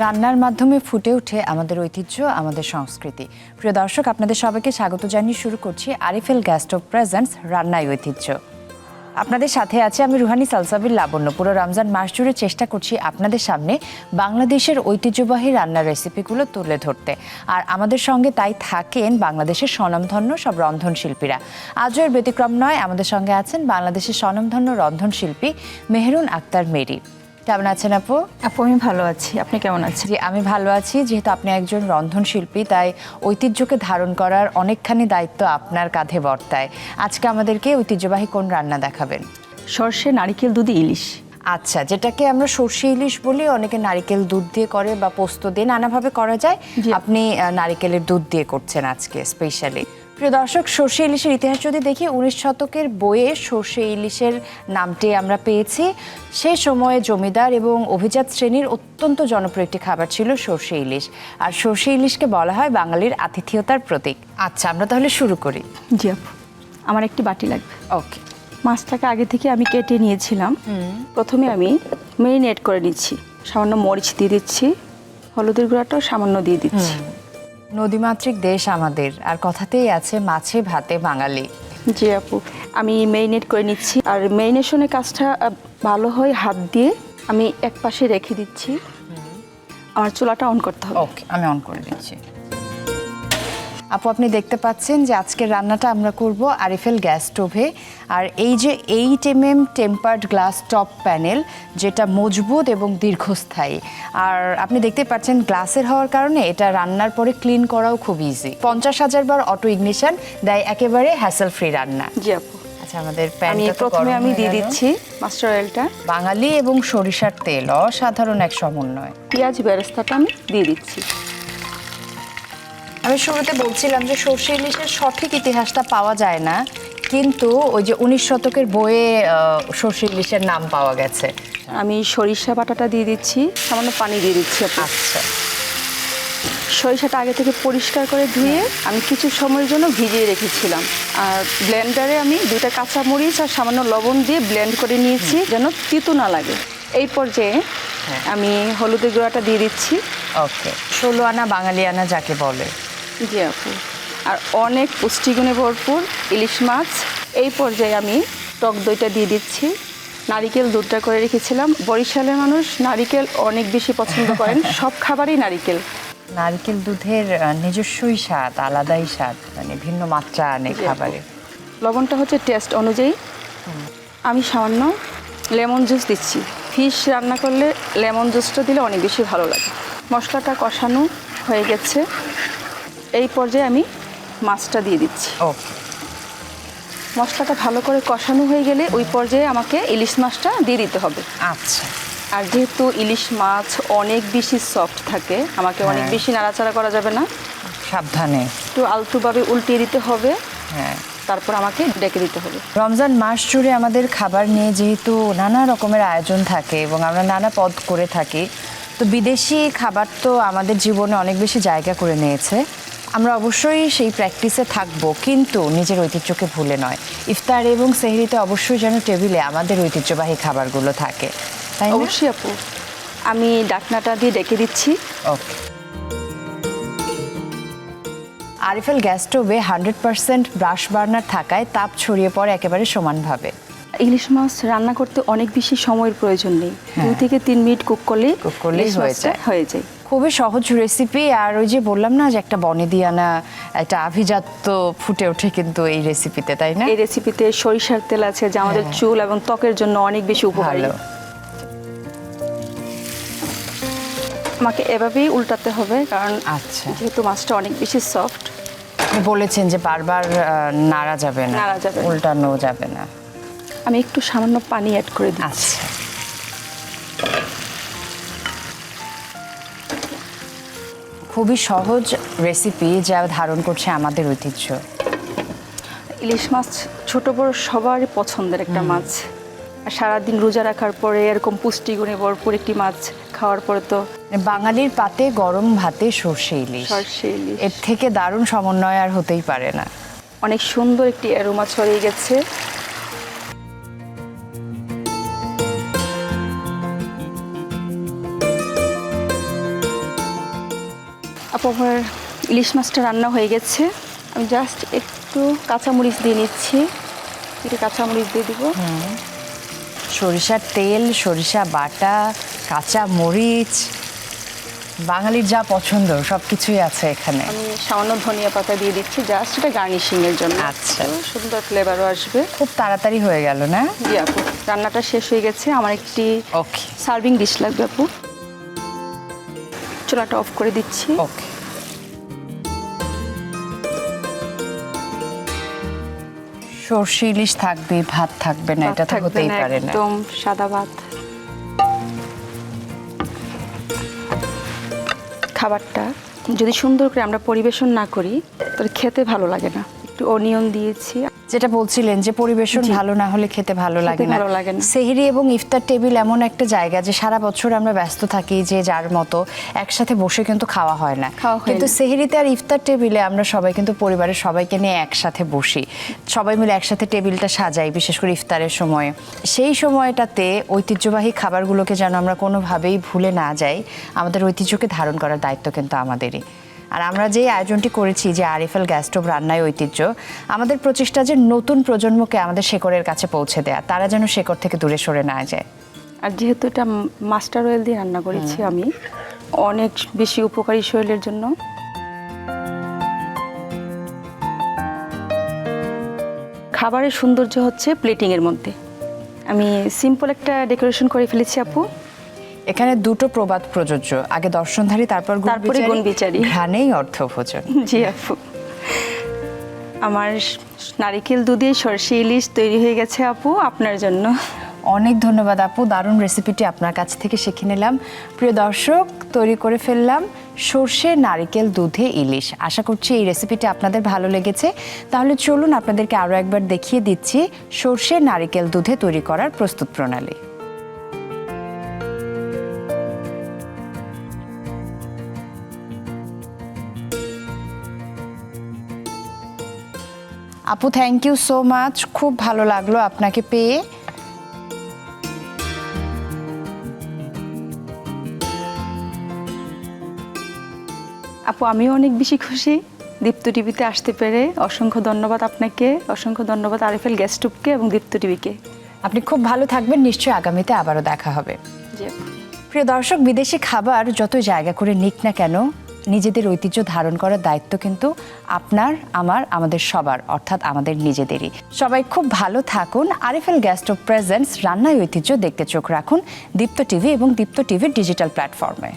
রান্নার মাধ্যমে ফুটে ওঠে আমাদের ঐতিহ্য, আমাদের সংস্কৃতি। প্রিয় দর্শক, আপনাদের সবাইকে স্বাগত জানিয়ে শুরু করছি RFL Gas Stove প্রেজেন্টস রান্নাই ঐতিহ্য। আপনাদের সাথে আছে আমি রুহানি সালসাবিল লাবণ্য। পুরো রমজান মাস জুড়ে চেষ্টা করছি আপনাদের সামনে বাংলাদেশের ঐতিহ্যবাহী রান্নার রেসিপিগুলো তুলে ধরতে, আর আমাদের সঙ্গে তাই থাকেন বাংলাদেশের স্বনামধন্য সব রন্ধনশিল্পীরা। আজও এর ব্যতিক্রম নয়, আমাদের সঙ্গে আছেন বাংলাদেশের স্বনামধন্য রন্ধনশিল্পী মেহেরুন আক্তার মেরি। কেমন আছেন আপু? আপু আমি ভালো আছি, আপনি কেমন আছেন? জি, আমি ভালো আছি। যেহেতু আপনি একজন রন্ধনশিল্পী, তাই ঐতিহ্যকে ধারণ করার অনেকখানি দায়িত্ব আপনার কাঁধে বর্তায়। আজকে আমাদেরকে ঐতিহ্যবাহী কোন রান্না দেখাবেন? সর্ষে নারিকেল দুধ ইলিশ। আচ্ছা, যেটাকে আমরা সর্ষে ইলিশ বলি, অনেকে নারিকেল দুধ দিয়ে করে বা পোস্ত দিয়ে নানাভাবে করা যায়। আপনি নারিকেলের দুধ দিয়ে করছেন আজকে স্পেশালি। প্রিয় দর্শক, সর্ষে ইলিশের ইতিহাস যদি দেখি, 19 শতকের বইয়ে সর্ষে ইলিশের নামটি আমরা পেয়েছি। সেই সময়ে জমিদার এবং অভিজাত শ্রেণীর অত্যন্ত জনপ্রিয় একটি খাবার ছিল সর্ষে ইলিশ, আর সর্ষে ইলিশকে বলা হয় বাঙালির আতিথেয়তার প্রতীক। আচ্ছা, আমরা তাহলে শুরু করি। জি আপু, আমার একটি বাটি লাগবে। ওকে। মাছটাকে আগে থেকে আমি কেটে নিয়েছিলাম। প্রথমে আমি মেরিনেট করে নিচ্ছি। সামান্য মরিচ দিয়ে দিচ্ছি, হলুদের গুঁড়াটাও সামান্য দিয়ে দিচ্ছি। নদীমাতৃক দেশ আমাদের, আর কথাতেই আছে মাছে ভাতে বাঙালি। জি আপু, আমি মেরিনেট করে নিচ্ছি। আর মেরিনেশনের কাজটা ভালো হয় হাত দিয়ে। আমি এক পাশে রেখে দিচ্ছি। আমার চুলাটা অন করতে হবে। ওকে, আমি অন করে দিচ্ছি। আপু, আপনি দেখতে পাচ্ছেন যে আজকের রান্নাটা আমরা করব RFL গ্যাস স্টোভে। আর এই যে 8mm tempered glass top panel, যেটা মজবুত এবং দীর্ঘস্থায়ী। আর আপনি দেখতে পাচ্ছেন গ্লাসের হওয়ার কারণে এটা রান্নার পরে ক্লিন করাও খুব ইজি। 50,000 বার অটো ইগনিশন দেয়, একেবারে হ্যাসেল ফ্রি রান্না। জি আপু। আচ্ছা, আমাদের প্যানটা প্রথমে আমি দিয়ে দিচ্ছি মাস্টার অয়েলটা। বাঙালি এবং সরিষার তেল অসাধারণ এক সমন্বয়। পেঁয়াজ বেরেস্তাটা আমি দিয়ে দিচ্ছি। আমি শুরুতে বলছিলাম যে সর্ষে ইলিশের সঠিক ইতিহাসটা পাওয়া যায় না, কিন্তু ওই যে 19 শতকের বইয়ে সর্ষে ইলিশের নাম পাওয়া গেছে। আমি সরিষা বাটাটা দিয়ে দিচ্ছি, সামান্য পানি দিয়ে দিচ্ছি। আচ্ছা, সরিষাটা আগে থেকে পরিষ্কার করে ধুয়ে আমি কিছু সময়ের জন্য ভিজিয়ে রেখেছিলাম। আর ব্লেন্ডারে আমি 2টা কাঁচামরিচ আর সামান্য লবণ দিয়ে ব্লেন্ড করে নিয়েছি, যেন তিতো না লাগে। এই পর্যায়ে আমি হলুদের গুঁড়াটা দিয়ে দিচ্ছি। ওকে, 16 আনা বাঙালি আনা যাকে বলে। জি আপু, আর অনেক পুষ্টিগুণে ভরপুর ইলিশ মাছ। এই পর্যায়ে আমি টক দইটা দিয়ে দিচ্ছি। নারিকেল দুধটা করে রেখেছিলাম। বরিশালের মানুষ নারিকেল অনেক বেশি পছন্দ করেন, সব খাবারই নারিকেল। নারকেল দুধের নিজস্বই স্বাদ, আলাদাই স্বাদ, মানে ভিন্ন মাত্রা আনে খাবারে। লবণটা হচ্ছে টেস্ট অনুযায়ী। আমি সামান্য লেমন জুস দিচ্ছি। ফিশ রান্না করলে লেমন জুসটা দিলে অনেক বেশি ভালো লাগে। মশলাটা কষানো হয়ে গেছে। এই পর্যায়ে আমি মাছটা দিয়ে দিচ্ছি। ওকে, মশলাটা ভালো করে কষানো হয়ে গেলে ওই পর্যায়ে আমাকে ইলিশ মাছটা দিয়ে দিতে হবে। আচ্ছা। আর যেহেতু ইলিশ মাছ অনেক বেশি সফট থাকে, আমাকে অনেক বেশি নাড়াচাড়া করা যাবে না। সাবধানে একটু আলতুভাবে উল্টিয়ে দিতে হবে। হ্যাঁ, তারপর আমাকে ডেকে দিতে হবে। রমজান মাস জুড়ে আমাদের খাবার নিয়ে যেহেতু নানা রকমের আয়োজন থাকে এবং আমরা নানা পদ করে থাকি, তো বিদেশি খাবার তো আমাদের জীবনে অনেক বেশি জায়গা করে নিয়েছে। আমরা অবশ্যই সেই প্র্যাকটিসে থাকবো, কিন্তু নিজের ঐতিহ্যকে ভুলে নয়। ইফতার এবং সেহরিতে অবশ্যই যেন টেবিলে আমাদের ঐতিহ্যবাহী খাবারগুলো থাকে, তাই না? অবশ্যই আপু, আমি ডাকনাটা দিয়ে ডেকে দিচ্ছি। ওকে। RFL গ্যাস স্টোভে 100% ব্রাশ বার্নার থাকায় তাপ ছড়িয়ে পড়ে একেবারে সমানভাবে। ইলিশ মাছ রান্না করতে অনেক বেশি সময়ের প্রয়োজন নেই। 2 থেকে 3 মিনিট কুক করলেই হয়ে যায়। খুবই সহজ রেসিপি। আর ওই যে বললাম না যে একটা বনেদিয়ানা, একটা আভিজাত্য ফুটে ওঠে কিন্তু এই রেসিপিতে, তাই না? এই রেসিপিতে সরিষার তেল আছে, যা আমাদের চুল এবং ত্বকের জন্য অনেক বেশি উপকারী। আমাকে এভাবেই উল্টাতে হবে, কারণ যেহেতু মাছটা অনেক বেশি সফট। আপনি বলেছেন যে বারবার নাড়া যাবে না, উল্টানো যাবে না। আমি একটু সামান্য পানি অ্যাড করে দিচ্ছি। আচ্ছা, খুবই সহজ রেসিপি যা ধারণ করছে আমাদের ঐতিহ্য। ইলিশ মাছ ছোট বড় সবারই পছন্দের একটা মাছ। আর সারাদিন রোজা রাখার পরে এরকম পুষ্টিগুণে ভরপুর একটি মাছ খাওয়ার পরে তো বাঙালির পাতে গরম ভাতে সর্ষে ইলিশ, এর থেকে দারুণ সমন্বয় আর হতেই পারে না। অনেক সুন্দর একটি অ্যারোমা ছড়িয়ে গেছে। আপু আমার ইলিশ মাছটা রান্না হয়ে গেছে, আমি জাস্ট একটু কাঁচামরিচ দিয়ে নিচ্ছি, একটু কাঁচামরিচ দিয়ে দিব। সরিষার তেল, সরিষা বাটা, কাঁচা মরিচ, বাঙালির যা পছন্দ সব কিছুই আছে এখানে। আমি সামান্য ধনিয়া পাতা দিয়ে দিচ্ছি, জাস্ট এটা গার্নিশিংয়ের জন্য। আচ্ছা, সুন্দর ফ্লেভারও আসবে। খুব তাড়াতাড়ি হয়ে গেল না? জি আপু, রান্নাটা শেষ হয়ে গেছে। আমার একটি ওকে সার্ভিং ডিশ লাগবে আপু। চুলাটা অফ করে দিচ্ছি। ওকে। সর্ষে ইলিশ থাকবে, ভাত থাকবে না, এটা তো হতেই পারে না। একদম সাদা ভাত। খাবারটা যদি সুন্দর করে আমরা পরিবেশন না করি তাহলে খেতে ভালো লাগে না। একটু অনিয়ন দিয়েছি। যেটা বলছিলেন যে পরিবেশন ভালো না হলে খেতে ভালো লাগে না। সেহরি এবং ইফতার টেবিল এমন একটা জায়গা যে সারা বছর আমরা ব্যস্ত থাকি, যে যার মতো একসাথে বসে কিন্তু খাওয়া হয় না, কিন্তু সেহরিতে আর ইফতার টেবিলে আমরা সবাই কিন্তু পরিবারের সবাইকে নিয়ে একসাথে বসি, সবাই মিলে একসাথে টেবিলটা সাজাই, বিশেষ করে ইফতারের সময়। সেই সময়টাতে ঐতিহ্যবাহী খাবারগুলোকে যেন আমরা কোনোভাবেই ভুলে না যাই, আমাদের ঐতিহ্যকে ধারণ করার দায়িত্ব কিন্তু আমাদেরই। আর আমরা যে আয়োজনটি করেছি, যে আরএফএল গ্যাস স্টোভ রান্নায় ঐতিহ্য, আমাদের প্রচেষ্টা যে নতুন প্রজন্মকে আমাদের শেকড়ের কাছে পৌঁছে দেয়া, তারা যেন শেকড় থেকে দূরে সরে না যায়। আর যেহেতু এটা মাস্টার অয়েল দিয়ে রান্না করেছি আমি, অনেক বেশি উপকারী শরীরের জন্য। খাবারের সৌন্দর্য হচ্ছে প্লেটিংয়ের মধ্যে। আমি সিম্পল একটা ডেকোরেশন করে ফেলেছি আপু। এখানে দুটো প্রবাদ প্রযোজ্য, আগে দর্শনধারী তারপরে গুণবিচারী, ঘ্রাণেই অর্থভোজন। জি আপু, আমার নারিকেল দুধে সরষে ইলিশ তৈরি হয়ে গেছে আপু আপনার জন্য। অনেক ধন্যবাদ আপু, দারুণ রেসিপিটি আপনার কাছ থেকে শিখে নিলাম। প্রিয় দর্শক, তৈরি করে ফেললাম সর্ষে নারিকেল দুধে ইলিশ। আশা করছি এই রেসিপিটি আপনাদের ভালো লেগেছে। তাহলে চলুন আপনাদেরকে আরও একবার দেখিয়ে দিচ্ছি সর্ষে নারিকেল দুধে তৈরি করার প্রস্তুত প্রণালী। আপু থ্যাংক ইউ সো মাচ, খুব ভালো লাগলো আপনাকে পেয়ে। আপু আমিও অনেক বেশি খুশি দীপ্ত টিভিতে আসতে পেরে। অসংখ্য ধন্যবাদ আপনাকে, অসংখ্য ধন্যবাদ আরএফএল গ্যাস স্টোভকে এবং দীপ্ত টিভিকে। আপনি খুব ভালো থাকবেন, নিশ্চয়ই আগামীতে আবারও দেখা হবে। জি। প্রিয় দর্শক, বিদেশি খাবার যত জায়গা করে নিক না কেন, নিজেদের ঐতিহ্য ধারণ করার দায়িত্ব কিন্তু আপনার, আমার, আমাদের সবার, অর্থাৎ আমাদের নিজেদেরই। সবাই খুব ভালো থাকুন। আরএফএল গ্যাস স্টোভ প্রেজেন্টস রান্নায় ঐতিহ্য দেখতে চোখ রাখুন দীপ্ত টিভি এবং দীপ্ত টিভির ডিজিটাল প্ল্যাটফর্মে।